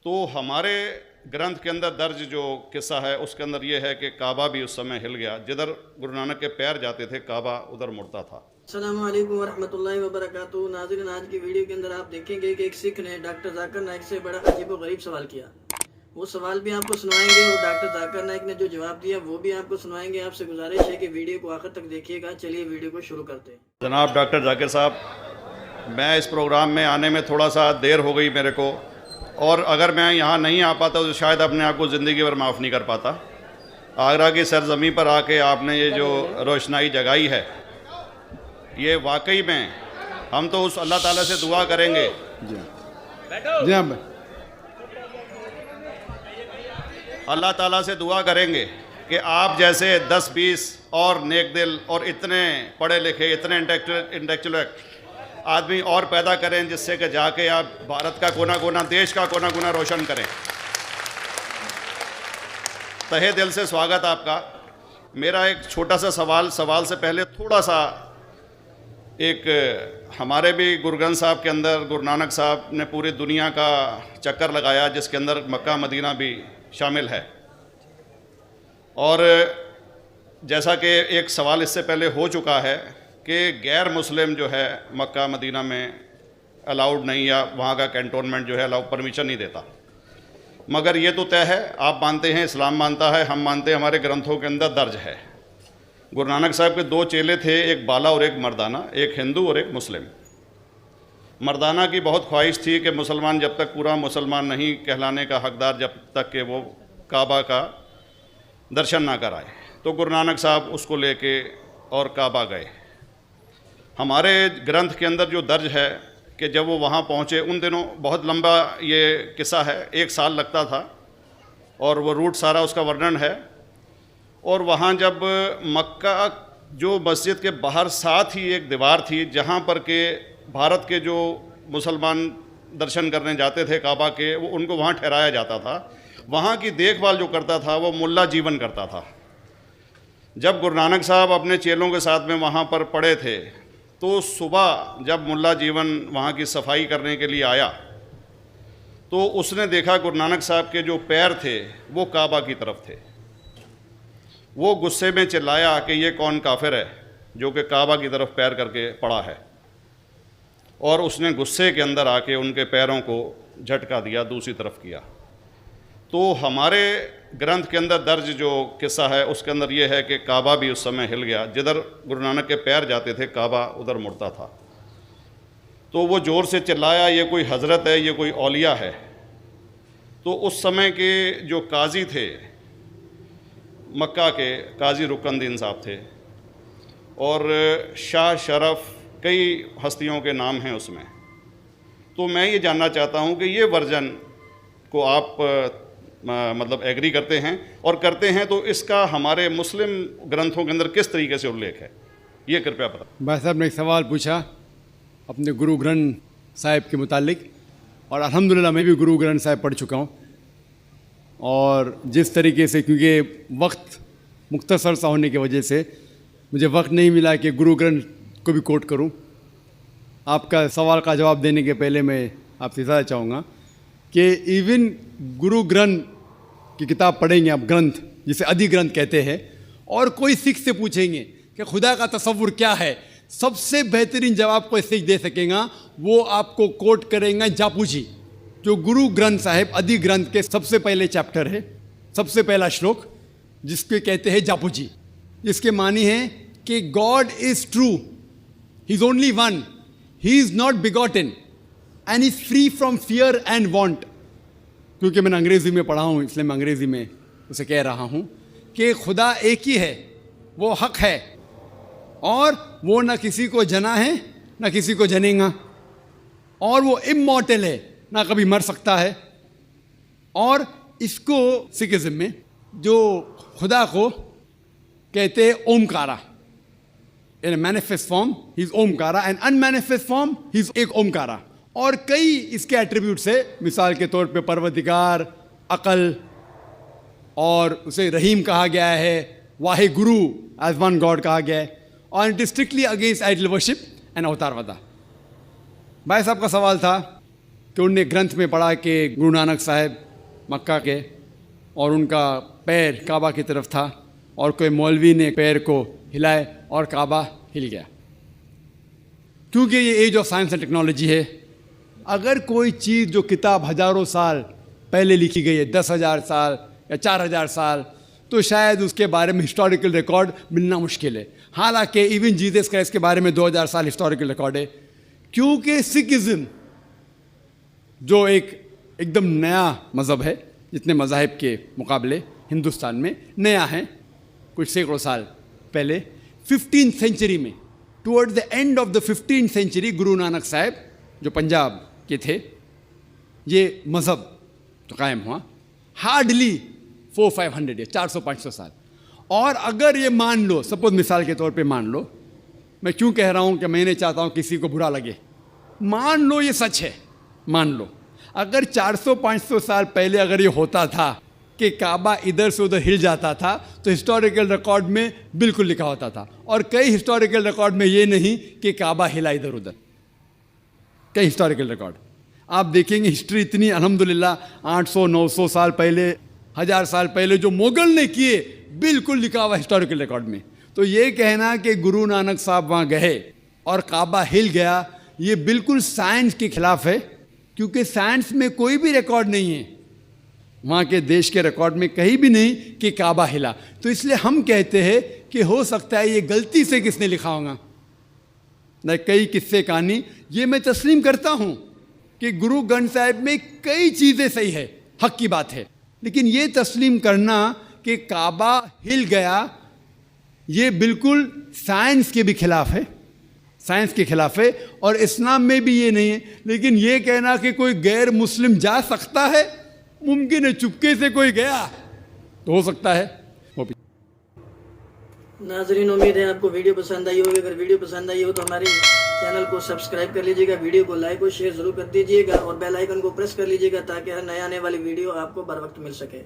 तो हमारे ग्रंथ के अंदर दर्ज जो किस्सा है उसके अंदर ये है कि काबा भी उस समय हिल गया। जिधर गुरु नानक के पैर जाते थे काबा उधर मुड़ता था। अस्सलामु अलैकुम वरहमतुल्लाहि वबरकातुहू। नाज़रीन, आज की वीडियो के अंदर आप देखेंगे कि एक सिख ने डॉक्टर जाकिर नाइक से बड़ा अजीब व गरीब सवाल किया। वो सवाल भी आपको सुनाएंगे और डॉक्टर जाकिर नाइक ने जो जवाब दिया वो भी आपको सुनाएंगे। आपसे गुजारिश है कि वीडियो को आखिर तक देखिएगा। चलिए वीडियो को शुरू करते हैं। जनाब डॉक्टर जाकिर साहब, मैं इस प्रोग्राम में आने में थोड़ा सा देर हो गई मेरे को, और अगर मैं यहाँ नहीं आ पाता तो शायद अपने आप को ज़िंदगी भर माफ़ नहीं कर पाता। आगरा की सरजमी पर आके आपने ये जो रोशनाई जगाई है, ये वाकई में हम तो उस अल्लाह ताला से दुआ करेंगे। जी हाँ, अल्लाह ताला से दुआ करेंगे कि आप जैसे 10-20 और नेक दिल और इतने पढ़े लिखे, इतने इंटेलेक्चुअल आदमी और पैदा करें, जिससे कि जाके आप भारत का कोना कोना, देश का कोना कोना रोशन करें। तहे दिल से स्वागत आपका। मेरा एक छोटा सा सवाल से पहले थोड़ा सा एक हमारे भी गुरु ग्रंथ साहब के अंदर गुरु नानक साहब ने पूरी दुनिया का चक्कर लगाया, जिसके अंदर मक्का मदीना भी शामिल है। और जैसा कि एक सवाल इससे पहले हो चुका है कि गैर मुस्लिम जो है मक्का मदीना में अलाउड नहीं, या वहाँ का कैंटोनमेंट जो है अलाउ परमिशन नहीं देता। मगर ये तो तय है, आप मानते हैं, इस्लाम मानता है, हम मानते हैं, हमारे ग्रंथों के अंदर दर्ज है। गुरु नानक साहब के 2 चेले थे, एक बाला और एक मर्दाना, एक हिंदू और एक मुस्लिम। मर्दाना की बहुत ख्वाहिश थी कि मुसलमान जब तक पूरा मुसलमान नहीं कहलाने का हकदार, जब तक कि वो काबा का दर्शन ना कराए, तो गुरु नानक साहब उसको लेके और काबा गए। हमारे ग्रंथ के अंदर जो दर्ज है कि जब वो वहाँ पहुँचे, उन दिनों बहुत लंबा ये किस्सा है, 1 साल लगता था, और वो रूट सारा उसका वर्णन है। और वहाँ जब मक्का जो मस्जिद के बाहर साथ ही एक दीवार थी, जहाँ पर के भारत के जो मुसलमान दर्शन करने जाते थे काबा के, वो उनको वहाँ ठहराया जाता था। वहाँ की देखभाल जो करता था वो मुल्ला जीवन करता था। जब गुरु नानक साहब अपने चेलों के साथ में वहाँ पर पड़े थे, तो सुबह जब मुल्ला जीवन वहाँ की सफाई करने के लिए आया, तो उसने देखा गुरु नानक साहब के जो पैर थे वो काबा की तरफ थे। वो गुस्से में चिल्लाया कि ये कौन काफिर है जो कि काबा की तरफ पैर करके पड़ा है, और उसने गुस्से के अंदर आके उनके पैरों को झटका दिया, दूसरी तरफ किया। तो हमारे ग्रंथ के अंदर दर्ज जो किस्सा है उसके अंदर ये है कि काबा भी उस समय हिल गया। जिधर गुरु नानक के पैर जाते थे काबा उधर मुड़ता था। तो वो ज़ोर से चिल्लाया, ये कोई हज़रत है, ये कोई औलिया है। तो उस समय के जो काजी थे मक्का के, काजी रुकनुद्दीन साहब थे, और शाह शरफ, कई हस्तियों के नाम हैं उसमें। तो मैं ये जानना चाहता हूँ कि ये वर्जन को आप मतलब एग्री करते हैं, और करते हैं तो इसका हमारे मुस्लिम ग्रंथों के अंदर किस तरीके से उल्लेख है, ये कृपया बताएं। भाई साहब ने एक सवाल पूछा अपने गुरु ग्रंथ साहिब के मुतालिक, और अल्हम्दुलिल्लाह मैं भी गुरु ग्रंथ साहिब पढ़ चुका हूँ। और जिस तरीके से, क्योंकि वक्त मुख्तसर सा होने की वजह से मुझे वक्त नहीं मिला कि गुरु ग्रंथ को भी कोट करूं। आपका सवाल का जवाब देने के पहले मैं आपसे ज़्यादा चाहूँगा कि इवन गुरु ग्रंथ की किताब पढ़ेंगे आप, ग्रंथ जिसे आदि ग्रंथ कहते हैं, और कोई सिख से पूछेंगे कि खुदा का तसव्वुर क्या है, सबसे बेहतरीन जवाब कोई सिख दे सकेगा वो आपको कोट करेंगे जापू जी, जो गुरु ग्रंथ साहिब आदि ग्रंथ के सबसे पहले चैप्टर है, सबसे पहला श्लोक, जिसके कहते हैं जापू जी। जिसके मानी है कि God is true, he is only one, he is not begotten and is free from fear and want. क्योंकि मैंने अंग्रेज़ी में पढ़ा हूँ इसलिए मैं अंग्रेज़ी में उसे कह रहा हूँ कि खुदा एक ही है, वो हक है, और वो ना किसी को जना है ना किसी को जनेगा, और वो इमॉर्टल है, ना कभी मर सकता है। और इसको सिखिज्म में जो खुदा को कहते हैं Omkara, in manifest form he is Omkara, and unmanifest form he is एक ओमकारा। और कई इसके एट्रीब्यूट्स है, मिसाल के तौर पे परवरदिगार, अकल, और उसे रहीम कहा गया है, Wahe Guru as one God कहा गया है, और it is strictly against idol worship and avatarvada. भाई साहब का सवाल था कि उनने ग्रंथ में पढ़ा कि गुरु नानक साहब मक्का के और उनका पैर काबा की तरफ था और कोई मौलवी ने पैर को हिलाए और काबा हिल गया। क्योंकि ये age of science and technology है, अगर कोई चीज़ जो किताब हज़ारों साल पहले लिखी गई है, 10,000 साल या 4,000 साल, तो शायद उसके बारे में हिस्टोरिकल रिकॉर्ड मिलना मुश्किल है। हालांकि इवन जीसस क्राइस्ट के बारे में 2000 साल हिस्टोरिकल रिकॉर्ड है, क्योंकि सिखिज़्म जो एकदम नया मज़हब है, जितने मज़ाहिब के मुकाबले हिंदुस्तान में नया है, कुछ सैकड़ों साल पहले 15th सेंचुरी में, toward the end of the 15th century, Guru Nanak साहब जो पंजाब के थे, ये मज़हब तो कायम हुआ। हार्डली 400-500 या 400-500 साल। और अगर ये मान लो, सपोज मिसाल के तौर पे मान लो, मैं क्यों कह रहा हूँ कि मैं नहीं चाहता हूँ किसी को बुरा लगे, मान लो ये सच है, मान लो अगर 400-500 साल पहले अगर ये होता था कि काबा इधर से उधर हिल जाता था, तो हिस्टोरिकल रिकॉर्ड में बिल्कुल लिखा होता था। और कई हिस्टोरिकल रिकॉर्ड में ये नहीं कि काबा हिला इधर उधर, कई हिस्टोरिकल रिकॉर्ड आप देखेंगे। हिस्ट्री इतनी अल्हम्दुलिल्लाह 800-900 साल पहले, 1000 साल पहले जो मुगल ने किए, बिल्कुल लिखा हुआ हिस्टोरिकल रिकॉर्ड में। तो ये कहना कि गुरु नानक साहब वहाँ गए और काबा हिल गया, ये बिल्कुल साइंस के खिलाफ है, क्योंकि साइंस में कोई भी रिकॉर्ड नहीं है, वहाँ के देश के रिकॉर्ड में कहीं भी नहीं कि काबा हिला। तो इसलिए हम कहते हैं कि हो सकता है ये गलती से किसने लिखा होगा, न कई किस्से कहानी। ये मैं तस्लीम करता हूँ कि गुरु ग्रंथ साहिब में कई चीज़ें सही है, हक की बात है, लेकिन ये तस्लीम करना कि काबा हिल गया, ये बिल्कुल साइंस के भी खिलाफ है, साइंस के खिलाफ है। और इस्लाम में भी ये नहीं है। लेकिन ये कहना कि कोई गैर मुस्लिम जा सकता है, मुमकिन है, चुपके से कोई गया तो हो सकता है। नाजरीन, उम्मीद है आपको वीडियो पसंद आई होगी। अगर वीडियो पसंद आई हो तो हमारे चैनल को सब्सक्राइब कर लीजिएगा, वीडियो को लाइक और शेयर जरूर कर दीजिएगा और बेल आइकन को प्रेस कर लीजिएगा ताकि हर नया आने वाली वीडियो आपको बर वक्त मिल सके।